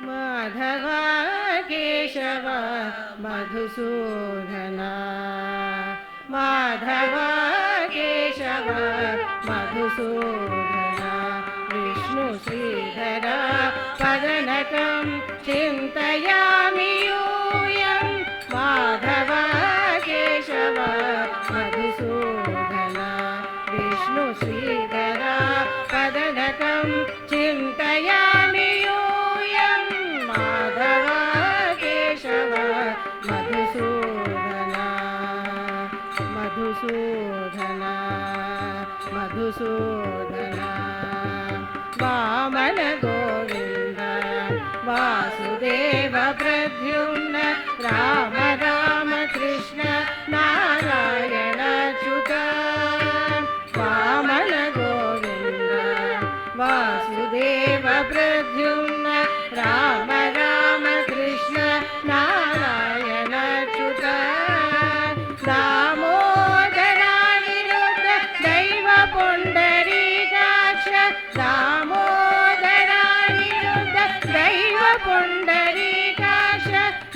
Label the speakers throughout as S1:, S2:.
S1: माधव केशव मधुसूदन माधव केशव मधुसूदन विष्णु श्रीधर पदनकं चिन्तयामि यूयं माधव केशव मधुसूदन विष्णु श्रीधर पदनकं चिन्तयामि यूयं माधव केशव मधुसूदन मधुसूदन मधुसूदन वामन गोविन्द वासुदेव प्रद्युम्न राम राम कृष्ण नारायण अच्युत वामन गोविन्द वासुदेव प्रद्युम्न राम राम कृष्ण नारायण अच्युत दामोदरानिरुद्ध दैव पुण्डरीकाक्ष दामोदरानिरुद्ध दैव पुण्डरीकाक्ष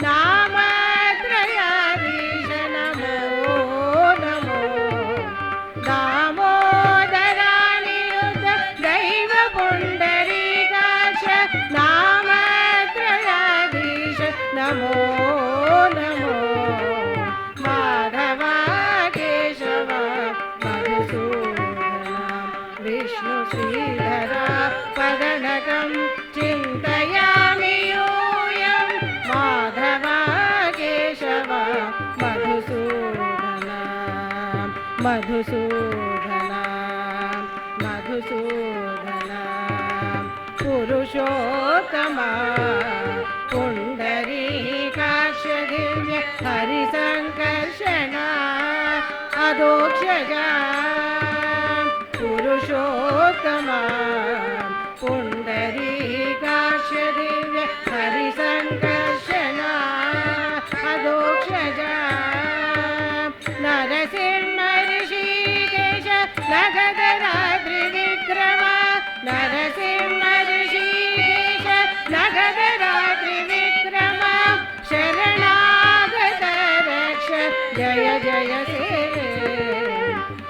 S1: नामत्रयाधीश नमो नमो दामोदरानिरुद्ध दैव पुण्डरीकाक्ष नामत्रयाधीश नमो नमो माधव केशव मधुसूदन विष्णु श्रीधर पदनकं चिन्तयामि यूयं माधव केशव मधुसूदन मधुसूदन मधुसूदन पुरुषोत्तम पुण्डरीकाक्ष दिव्य हरिसङ्कर्षण अधोक्षज पुरुषोत्तम पुण्डरीकाक्ष दिव्य हरिसङ्कर्षण अधोक्षज नरसिंह ऋषिकेश नगधरात्रिविक्रम नरसिंह ऋषिकेश नगधरात्रिविक्रम शरणागत रक्ष जय जय सेवे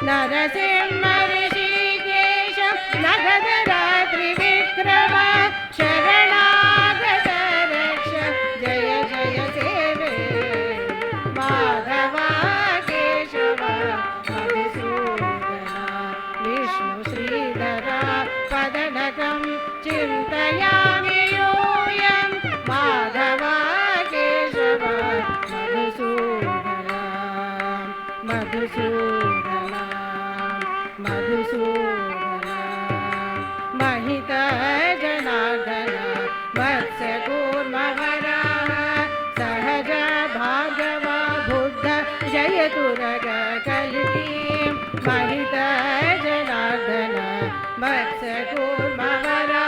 S1: नरसिंह ऋषिकेश नगधरात्रिविक्रम शरणागत रक्ष जय जय सेवे माधव केशव मधुसूदन विष्णु श्रीधर पदनकं चिन्तयामि यूयं माधव केशव मधुसूदन मधुसूदन मधुसूदन महित जनार्दन वत्स कूर्मवरा सहज भार्गव बुद्ध जयतुरग कल्की महित जनार्दन वत्स कूर्मवरा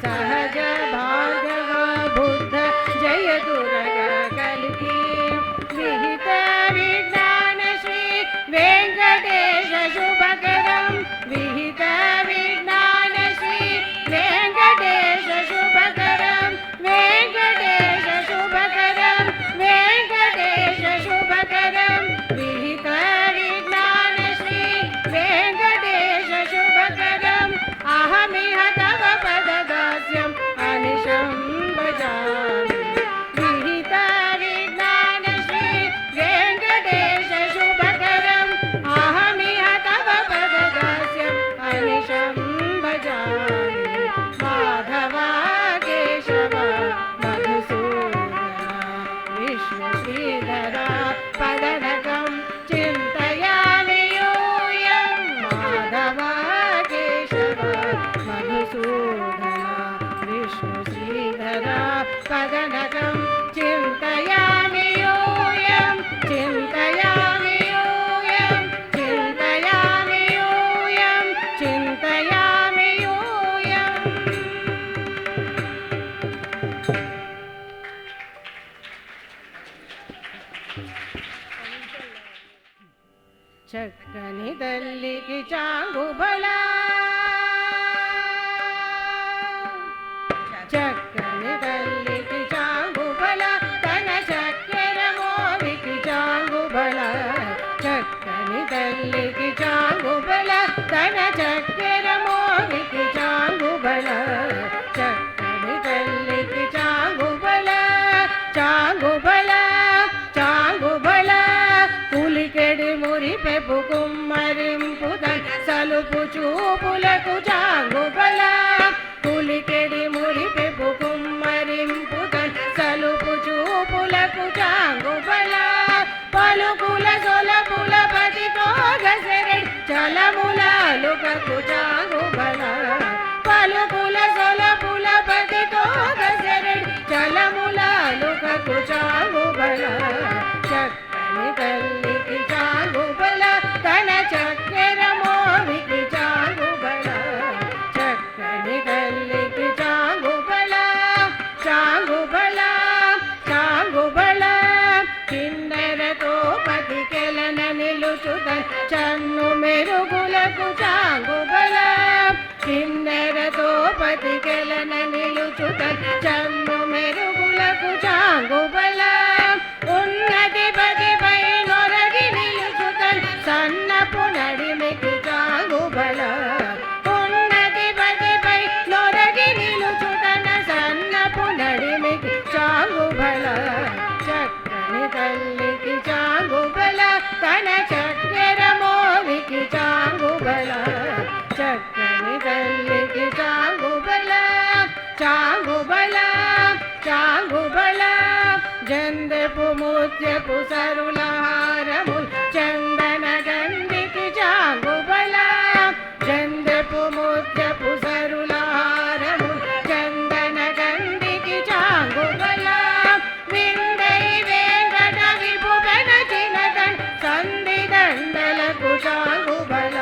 S1: सहज भार्गव बुद्ध जयतुरग कल्की विहित विज्ञान श्री वेङ्कटेश शुभकरं विहित विज्ञान श्री वेङ्कटेश शुभकरं वेङ्कटेश शुभकरं वेङ्कटेश शुभकरं विहित विज्ञान श्री वेङ्कटेश शुभकरम् अहमिह तव पददास्यम् अनिशं भजामि विहित विज्ञान श्री वेङ्कटेश शुभकरम् अहमिह तव पददास्यम् अनिशं भजामि माधव केशव मधुसूदन विष्णु श्रीधर पदनकं चिन्तयामि यूयं माधव केशव मधुसूदन विष्णु श्रीधर पदनकं चिन्तयामि यूयं चिन्तयामि यूयं चिन्तयामि यूयं चिन्तयामि यूयम् ಚಕ್ಕನಿದಲ್ಲಿಗೆ ಚಾಂಗುಬಲ ಚಕ್ಕ చక్కని తల్లికి చాంగుబల తన చక్కెర మోవికి చాంగుబల చక్కని తల్లికి చాంగుబల తన చక్కెర మోవికి చాంగుబల చక్కని తల్లికి చాంగుబల చాంగుబల చాంగుబల పులికెడి మురిపెపు కుమ్మరింపుదన్ సలుపు చూపులకు చాంగుబల పులికెడి మురిపెపు కుమ్మరింపుదన్ సలుపు చూపులకు చాంగుబల పలుకుల సొలపుల పతితో గసరెడ్ చలములాలుకకు చాంగుబల పలుకుల సొలపుల పతితో గసరెడ్ చలములాలుకకు చాంగుబల చక్కని తల్లికి చాంగుబల తన చక్కెర మోవికి చాంగుబల చక్కని తల్లికి చాంగుబల చాంగుబల చాంగుబల కిన్నెరతో పతికెలన నిలుచుదన్ చన్ను మెరుగులకు చాంగుబల కిన్నెరతో పతికెలన నిలుచుదన్ చన్ను మెరుగులకు చాంగుబల ఉన్నతి పతిపై నొరగి నిలుచుదన్ సన్నపు నడిమికి చాంగుబల ఉన్నతి పతిపై నొరగి నిలుచుదన్ సన్నపు నడిమికి చాంగుబల చక్కని తల్లికి చాంగుబల తన చక్కెర మోవికి చాంగుబల చక్కని తల్లికి చాంగుబల చాంగుబల చాంగుబల జందెపు ముత్యపు సరులహారముల్ చందన గంధికి చాంగుబల జందెపు ముత్యపు సరులహారముల్ చందన గంధికి చాంగుబల విందై వేంకట విభువన చినదన్ సంధి దండలకు చాంగుబల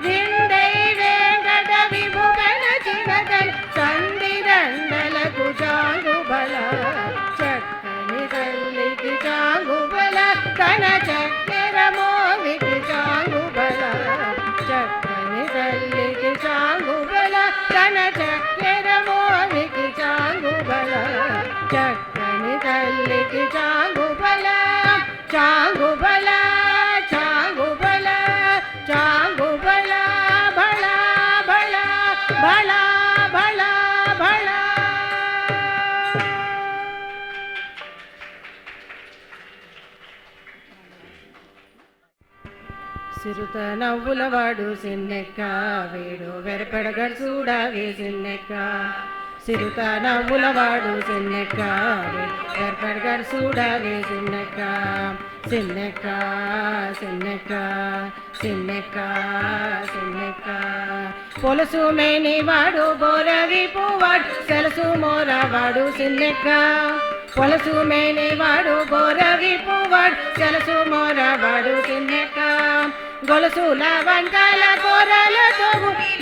S1: విందై వేంకట విభువన చినదన్ సంధి దండలకు చాంగుబల చక్కని తల్లికి చాంగుబల తన చక్కెర మోవికి చాంగుబల చక్కని తల్లికి చాంగుబల తన చక్కెర మోవికి చాంగుబల చక్కని తల్లికి చాంగుబల చాంగుబల చాంగుబల చాంగుబల బళ బళ బళ బళ బళ సిరుత నవ్వులవాడు సిన్నెక్క వేడు వెరపెడగడు చూడావే సిన్నెక్క సిరుత నవ్వులవాడు సిన్నెక్క వెరపెడగడు చూడావే సిన్నెక్క సిన్నెక్క సిన్నెక్క సిన్నెక్క సిన్నెక్క పొలసు మేనివాడు బోరవిపువాడు సెలసు మోరవాడు సిన్నెక్క పొలసు మేనివాడు బోరవిపువాడు సెలసు మోరవాడు సిన్నెక్క గొలుసుల వంకల కూరలతో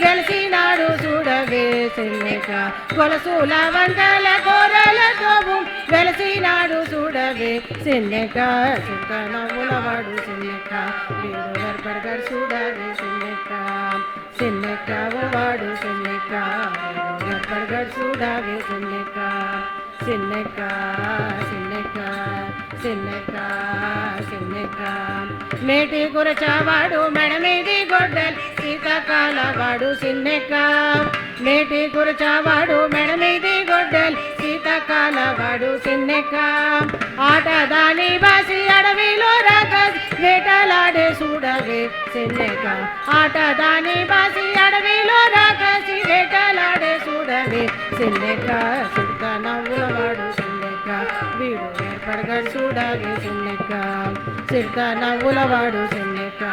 S1: గెలిచినాడు చూడవే సిన్నెక్క గొలుసుల వంకల కూరలతో వెలసినాడు చూడవే సిన్నెక్క సుఖ నవ్వులవాడు సిన్నెక్క వీడు వెరపడగడు చూడవే సిన్నెక్క సిన్నెక్క వాడు సిన్నెక్క వీడు వెరపడగడు చూడవే సిన్నెక్క సిన్నెక్క సిన్నెక్క సిన్నెక్క సిన్నెక్క మేటి కురచవాడు మెడ మీది గొడ్డలు శీతకాలవాడు సిన్నెక్క మేటి కురచవాడు మెడ మీది గొడ్డలు శీతకాలవాడు సిన్నెక్క ఆటదాని బాసి అడవిలో రాకసి వేటలాడే చూడవే సిన్నెక్క ఆటదాని బాసి అడవిలో రాకసి వేటలాడే చూడవే సిన్నెక్క సుఖ నవ్వులవాడు సిన్నెక్క వీడు ఏర్పడగడు చూడవే సిన్నెక్క సిద్ధ నవ్వులవాడు సిన్నెక్క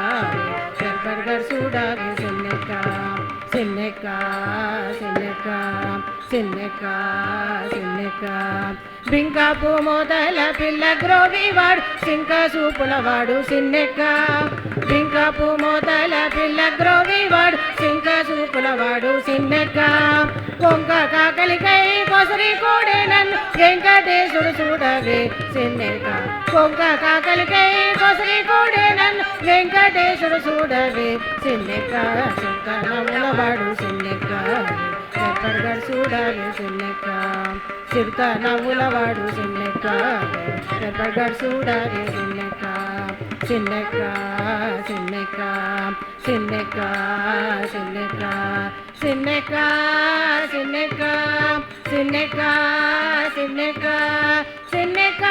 S1: ఏర్పడగడు చూడవే సిన్నెక్క సిన్నెక్క సిన్నెక్క సిన్నెక్క సిన్నెక్క బింకాపు మొదల పిల్ల గ్రోవివాడు సింక సూపులవాడు సిన్నెక్క బింకాపు మొదల పిల్ల గ్రోవివాడు సింక సూపులవాడు సిన్నెక్క కొంక కాకలికై కొసరి కూడే నన్ను వెంకటేశుడు చూడవే సిన్నెక్క కొంక కాకలికై కొసరి కూడే నన్ను వెంకటేశుడు చూడవే సిన్నెక్క సింక నవ్వులవాడు సిన్నెక్క ఎప్పటికడు చూడాలి సిన్నెక్క చిరుత నవ్వులవాడు సిన్నెక్క ఎప్పటికడు చూడాలి సిన్నెక్క సిన్నెక్క సిన్నెక్క సిన్నెక్క సిన్నెక్క సిన్నెక్క సిన్నెక్క సిన్నెక్క సిన్నెక్క సిన్నెక్క